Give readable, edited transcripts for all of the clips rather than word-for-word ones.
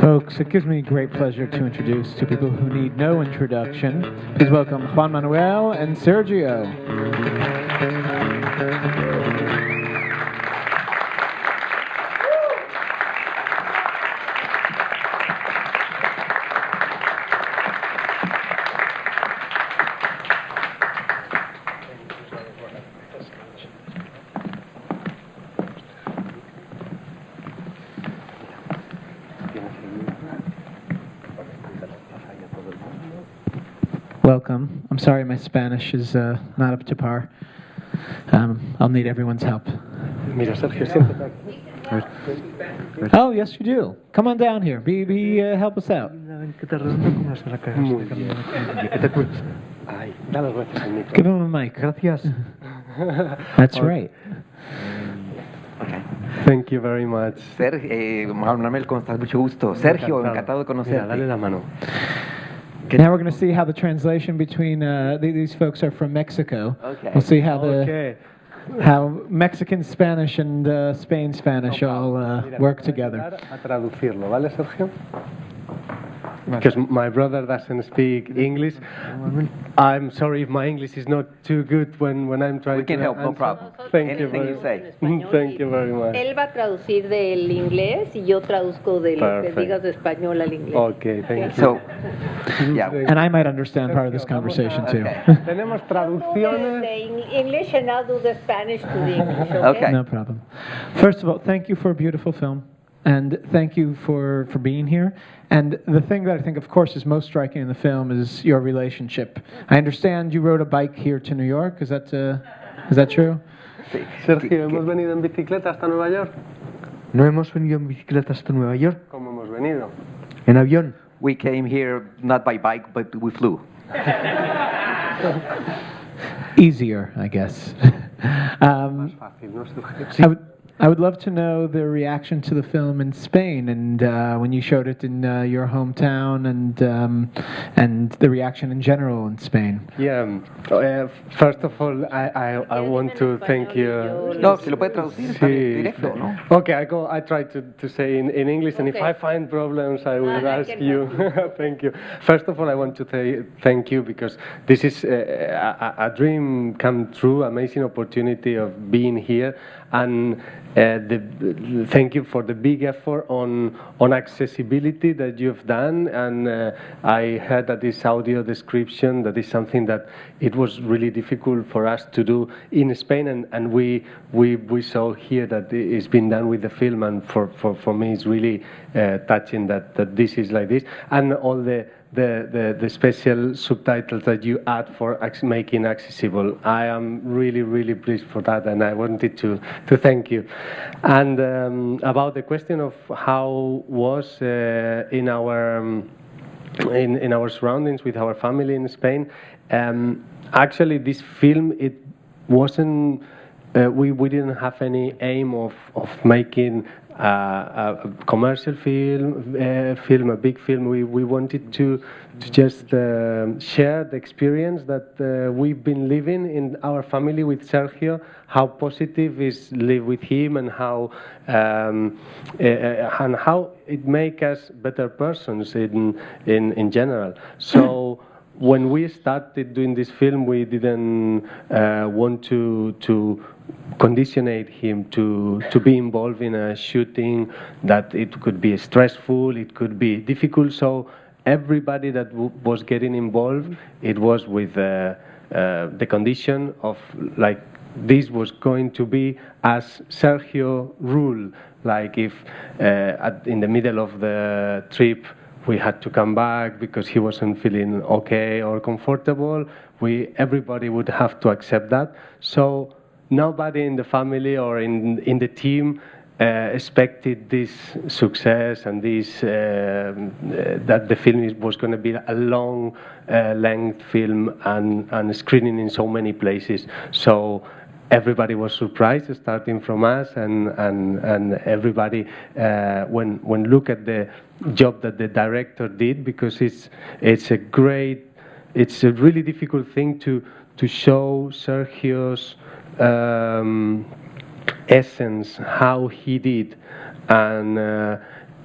Folks, it gives me great pleasure to introduce two people who need no introduction. Please welcome Juan Manuel and Sergio. Welcome. I'm sorry my Spanish is not up to par. I'll need everyone's help. Mira, Sergio, siéntate aquí. Oh, yes you do. Come on down here. Help us out. Ay, da las gracias al micro. Give him a mic. Gracias. That's right. Okay. Thank you very much. Manuel, ¿cómo estás? Mucho gusto. Sergio, encantado de conocerte. Mira, dale la mano. Now we're going to see how the translation between these folks are from Mexico. Okay. We'll see how how Mexican Spanish and Spain Spanish all work together. A traducirlo, ¿vale, Sergio? Because my brother doesn't speak English. I'm sorry if my English is not too good when I'm trying We can to help, no answer. problem. Thank you Anything very you say. Thank you very much. Él va a traducir del inglés y yo traduzco de lo que Perfect. digas de español al inglés. Okay, thank you. So, yeah. And I might understand part of this conversation too. Tenemos Do traducciones. the English and I'll do the Spanish to the English, Okay. No problem. First of all, thank you for a beautiful film. And thank you for being here. And the thing that I think, of course, is most striking in the film is your relationship. I understand you rode a bike here to New York. Is that true? Sí. Sergio, ¿hemos venido en bicicleta hasta Nueva York? No hemos venido en bicicleta hasta Nueva York, ¿Cómo hemos venido? en avión. We came here not by bike, but we flew. Easier, I guess. Más fácil, ¿no, Sergio? I would love to know the reaction to the film in Spain, and when you showed it in your hometown, and the reaction in general in Spain. Yeah. First of all, I want to thank you. No, se lo puede traducir, está Sí. directo, ¿no? Okay, I try to say in English, and if Okay. I find problems, I will I ask can you. help Thank you. First of all, I want to say thank you because this is a dream come true, amazing opportunity of being here, and thank you for the big effort on accessibility that you've done. And I heard that this audio description, that is something that it was really difficult for us to do in Spain, and we saw here that it's been done with the film, and for me it's really touching that this is like this, and all the special subtitles that you add for making accessible. I am really pleased for that, and I wanted to thank you. And about the question of how was in our surroundings with our family in Spain, actually this film, it wasn't. We didn't have any aim of making a commercial film, a big film. We wanted to just share the experience that we've been living in our family with Sergio, how positive is live with him, and how it make us better persons in general. So. When we started doing this film, we didn't want to conditionate him to be involved in a shooting, that it could be stressful, it could be difficult. So everybody that was getting involved, it was with the condition of like this was going to be as Sergio rule. Like if in the middle of the trip we had to come back because he wasn't feeling okay or comfortable, everybody would have to accept that. So nobody in the family or in the team expected this success and this that the film was going to be a long length film and screening in so many places. So everybody was surprised, starting from us, and everybody when look at the job that the director did, because it's a really difficult thing to show Sergio's essence, how he did, and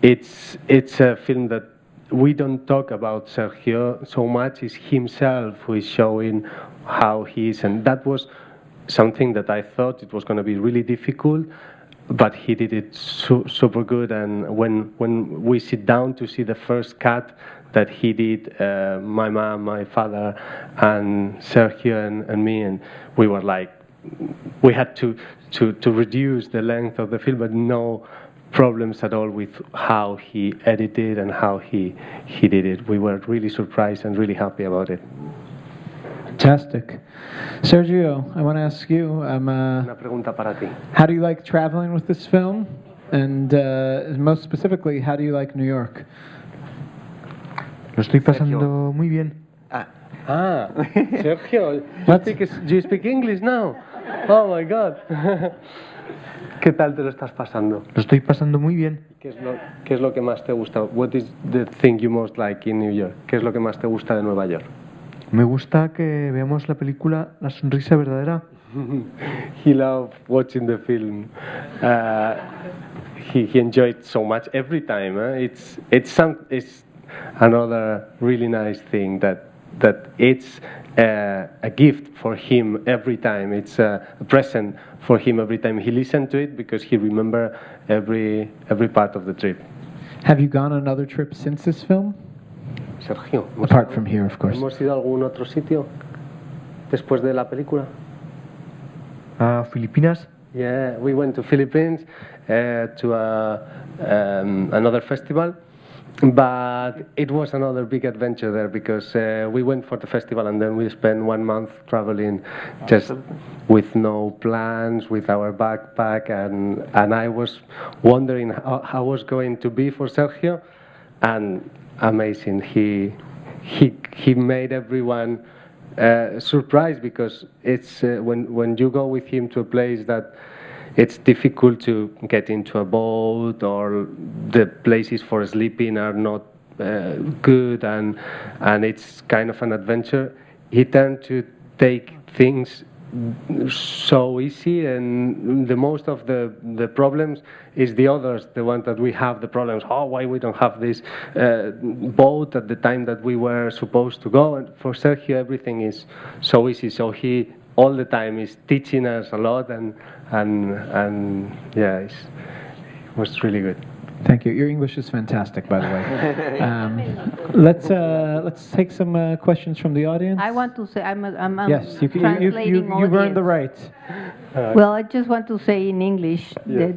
it's a film that we don't talk about Sergio so much. It's himself who is showing how he is, and that was something that I thought it was going to be really difficult, but he did it super good. And when we sit down to see the first cut that he did, my mom, my father, and Sergio and me, and we were like, we had to reduce the length of the film, but no problems at all with how he edited and how he did it. We were really surprised and really happy about it. Fantastic. Sergio, I want to ask you, Una pregunta para ti. how do you like traveling with this film? And most specifically, how do you like New York? Lo estoy pasando muy bien. Ah, Sergio, do you speak English now? Oh my God. ¿Qué tal te lo estás pasando? Lo estoy pasando muy bien. ¿Qué es lo que más te gusta? What is the thing you most like in New York? ¿Qué es lo que más te gusta de Nueva York? Me gusta que veamos la película La sonrisa verdadera. He loved watching the film. He enjoyed so much every time. It's another really nice thing that it's a gift for him every time. It's a present for him every time he listened to it, because he remember every part of the trip. Have you gone on another trip since this film? Sergio, Apart from here, of course. ¿hemos ido a algún otro sitio después de la película? A Filipinas. Yeah, we went to Philippines to another festival, but it was another big adventure there, because we went for the festival and then we spent 1 month traveling just with no plans, with our backpack, and I was wondering how it was going to be for Sergio, and amazing. He made everyone surprised, because it's when you go with him to a place that it's difficult to get into a boat, or the places for sleeping are not good, and it's kind of an adventure. He tend to take things so easy, and the most of the problems is the others, the one that we have the problems. Oh, why we don't have this boat at the time that we were supposed to go? And for Sergio, everything is so easy. So he all the time is teaching us a lot, and yeah, it was really good. Thank you. Your English is fantastic, by the way. Let's take some questions from the audience. I want to say, I'm Yes, you've earned the right. Well, I just want to say in English that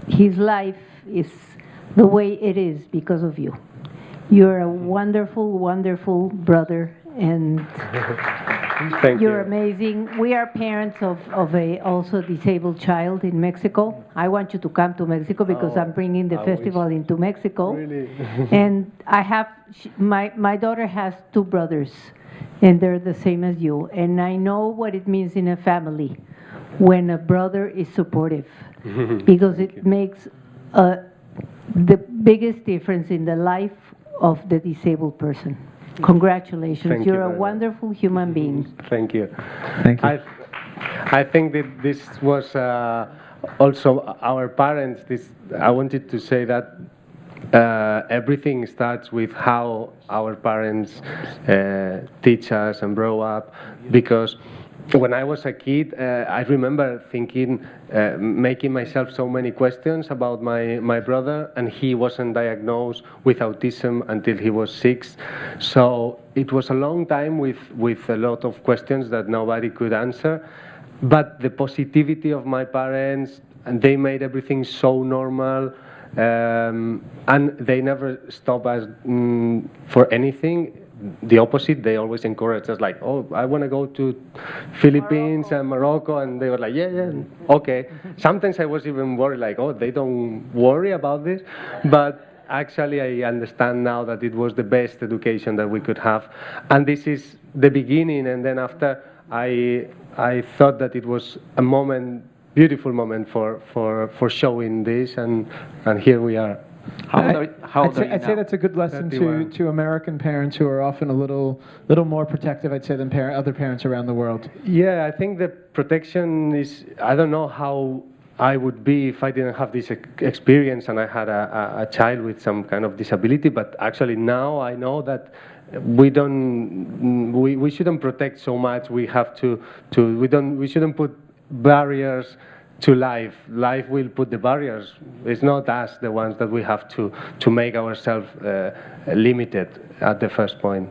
his life is the way it is because of you. You're a wonderful, wonderful brother, and Thank you're you. amazing. We are parents of a also disabled child in Mexico. I want you to come to Mexico because I'm bringing the festival into Mexico. Really? And I have, my daughter has 2 brothers, and they're the same as you. And I know what it means in a family when a brother is supportive, because it makes the biggest difference in the life of the disabled person. Congratulations. Thank you You're a very much. wonderful human being. Thank you. Thank you. I think that this was also our parents. I wanted to say that everything starts with how our parents teach us and grow up, because when I was a kid, I remember thinking, making myself so many questions about my brother, and he wasn't diagnosed with autism until he was 6. So it was a long time with a lot of questions that nobody could answer. But the positivity of my parents, and they made everything so normal, and they never stop us for anything. The opposite, they always encourage us, like, oh, I want to go to Philippines and Morocco, and they were like, yeah, okay. Sometimes I was even worried, like, oh, they don't worry about this, but actually I understand now that it was the best education that we could have, and this is the beginning. And then after, I thought that it was a moment, beautiful moment for showing this, and here we are. I'd say that's a good lesson to American parents who are often a little more protective, I'd say, than other parents around the world. Yeah, I think the protection is, I don't know how I would be if I didn't have this experience and I had a child with some kind of disability. But actually now I know that we shouldn't protect so much. We have we shouldn't put barriers to life. Life will put the barriers. It's not us the ones that we have to make ourselves limited at the first point.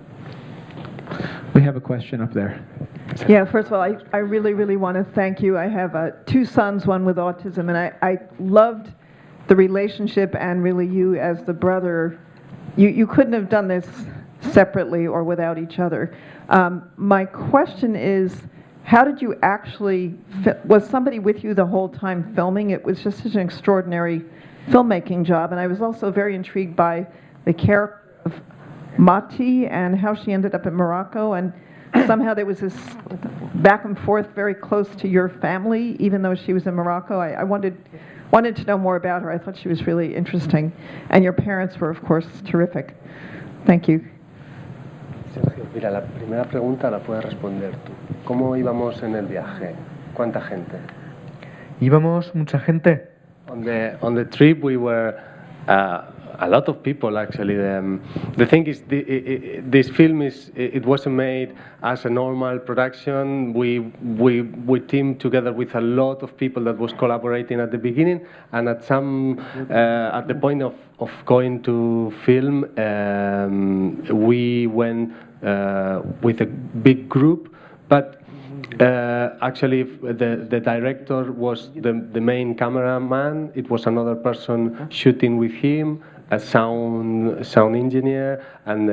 We have a question up there. Yeah, first of all, I really, really want to thank you. I have 2 sons, one with autism, and I loved the relationship and really you as the brother. You couldn't have done this separately or without each other. My question is, how did you actually, was somebody with you the whole time filming? It was just such an extraordinary filmmaking job, and I was also very intrigued by the character of Mati and how she ended up in Morocco, and somehow there was this back and forth very close to your family, even though she was in Morocco. I wanted to know more about her. I thought she was really interesting. And your parents were, of course, terrific. Thank you. Sergio, mira, la primera pregunta la puedes responder tú. ¿Cómo íbamos en el viaje? ¿Cuánta gente? Íbamos mucha gente. On the trip we were a lot of people actually. The thing is, this film it wasn't made as a normal production. We teamed together with a lot of people that was collaborating at the beginning, and at the point of going to film, we went with a big group, but. Actually, the director was the main cameraman. It was another person shooting with him, a sound engineer, and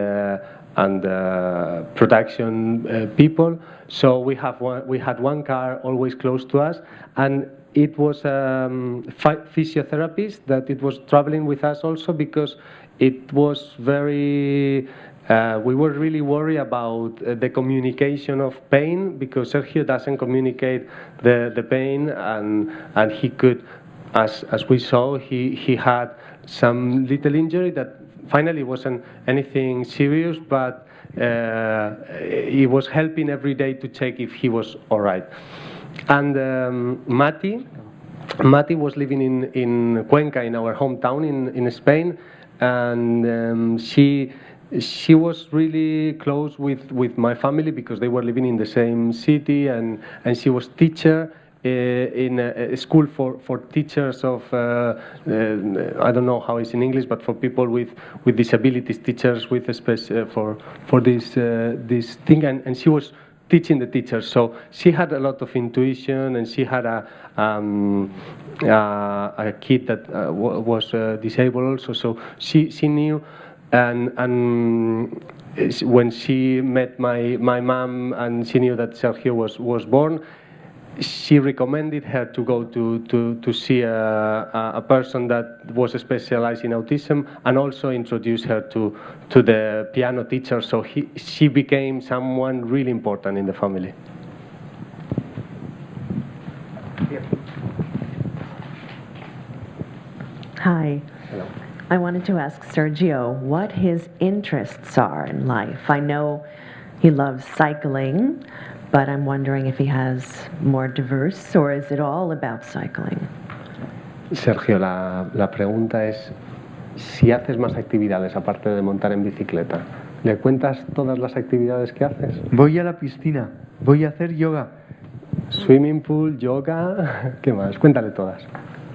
production people. So we had one car always close to us, and it was a physiotherapist that it was traveling with us also, because it was very. We were really worried about the communication of pain, because Sergio doesn't communicate the pain, and he could, as we saw, he had some little injury that finally wasn't anything serious, but he was helping every day to check if he was all right. And Mati was living in Cuenca, in our hometown in Spain, and she was really close with my family because they were living in the same city, and she was teacher in a school for teachers of I don't know how it's in English, but for people with disabilities, teachers with a for this thing, and she was teaching the teachers. So she had a lot of intuition, and she had a kid that was disabled also. So she knew. And when she met my mom and she knew that Sergio was born, she recommended her to go to see a person that was specialized in autism, and also introduced her to the piano teacher. So she became someone really important in the family. Hi. Hello. I wanted to ask Sergio what his interests are in life. I know he loves cycling, but I'm wondering if he has more diverse, or is it all about cycling? Sergio, la pregunta es si haces más actividades aparte de montar en bicicleta. ¿Le cuentas todas las actividades que haces? Voy a la piscina. Voy a hacer yoga. Swimming pool, yoga, ¿qué más? Cuéntale todas.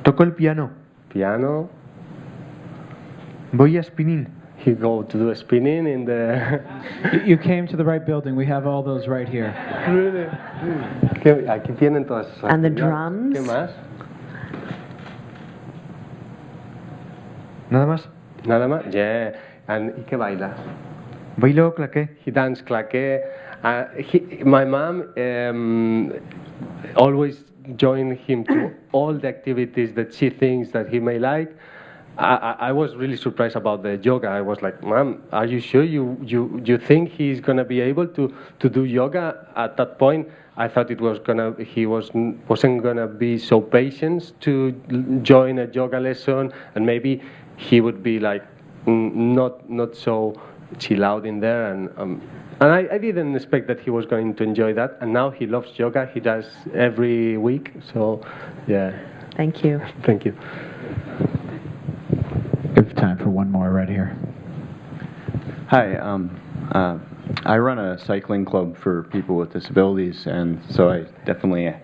Toco el piano. Piano. Voy a spinning. You go to do spinning in the... You came to the right building. We have all those right here. Really? Aquí tienen todas esas And the actividades. drums? ¿Qué más? Nada más. Nada más? Yeah. ¿Y qué baila? Bailo claqué. He dance claqué. My mom always joined him to all the activities that she thinks that he may like. I was really surprised about the yoga. I was like, Mom, are you sure you think he's gonna be able to do yoga? At that point, I thought he wasn't gonna be so patient to join a yoga lesson, and maybe he would be like not so chill out in there, and I didn't expect that he was going to enjoy that. And now he loves yoga. He does every week. So yeah. Thank you. Thank you. We have time for one more right here. Hi, I run a cycling club for people with disabilities, and so I definitely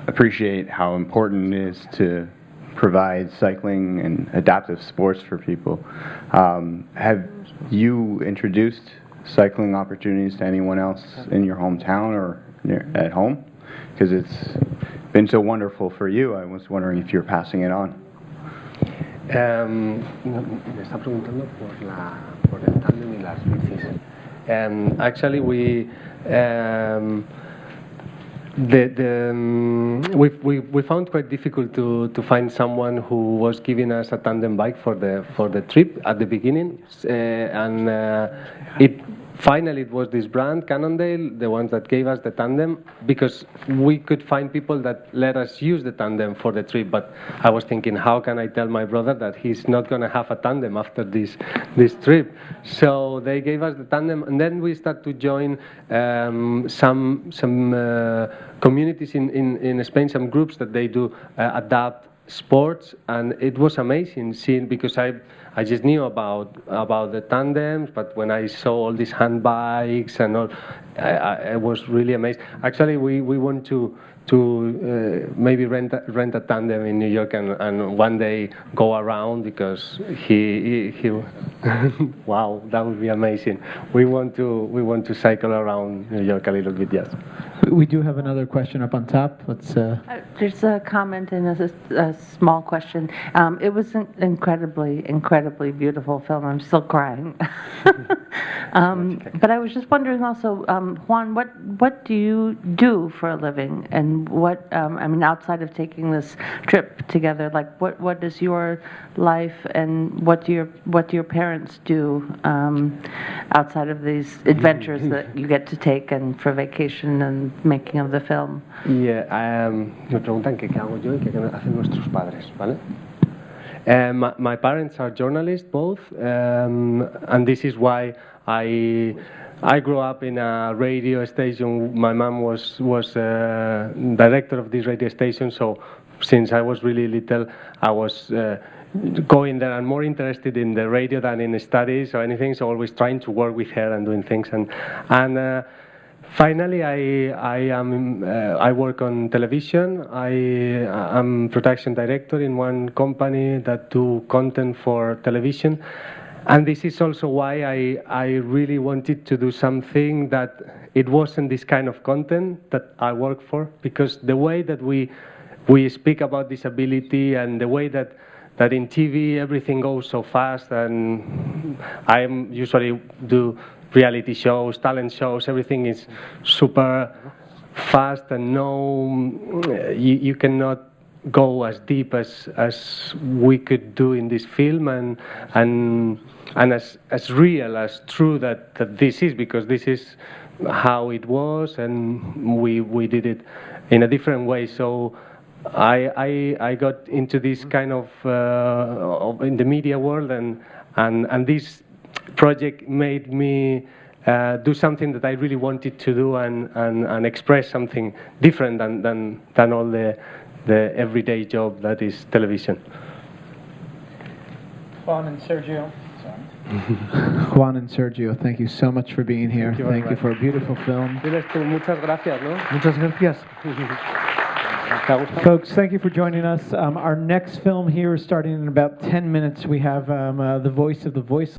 appreciate how important it is to provide cycling and adaptive sports for people. Have you introduced cycling opportunities to anyone else in your hometown or at home? Because it's been so wonderful for you. I was wondering if you're passing it on. Me está preguntando por el tándem y las bicis. Actually, we found quite difficult to find someone who was giving us a tandem bike for the trip at the beginning, and finally it was this brand, Cannondale, the ones that gave us the tandem, because we could find people that let us use the tandem for the trip. But I was thinking, how can I tell my brother that he's not going to have a tandem after this trip? So they gave us the tandem, and then we start to join some communities in Spain, some groups that they do adapt sports, and it was amazing seeing, because I just knew about the tandems, but when I saw all these hand bikes and all, I was really amazed. Actually, we want to maybe rent a tandem in New York and one day go around, because he wow, that would be amazing. We want to cycle around New York a little bit, yes. We do have another question up on top. Let's. There's a comment and a small question. It was an incredibly beautiful film. I'm still crying. But I was just wondering also, Juan, what do you do for a living, and what I mean, outside of taking this trip together, like what is your life, and what do your parents do outside of these adventures that you get to take and for vacation and making of the film? Yeah, me preguntan qué hago yo y qué hacen nuestros padres, ¿vale? My parents are journalists, both, and this is why I grew up in a radio station. My mom was director of this radio station, so since I was really little, I was going there and more interested in the radio than in studies or anything. So always trying to work with her and doing things, and finally I work on television. I'm production director in one company that do content for television. And this is also why I really wanted to do something that it wasn't this kind of content that I work for, because the way that we speak about disability and the way that in TV everything goes so fast, and I usually do reality shows, talent shows, everything is super fast, and you cannot go as deep as we could do in this film, and as real, as true that this is, because this is how it was, and we did it in a different way. So I got into this kind of in the media world, and this project made me do something that I really wanted to do, and express something different than all the everyday job that is television. Juan and Sergio. Juan and Sergio, thank you so much for being here. Thank you for a beautiful film. Muchas gracias, ¿no? Muchas gracias. Folks, thank you for joining us. Our next film here is starting in about 10 minutes. We have The Voice of the Voiceless.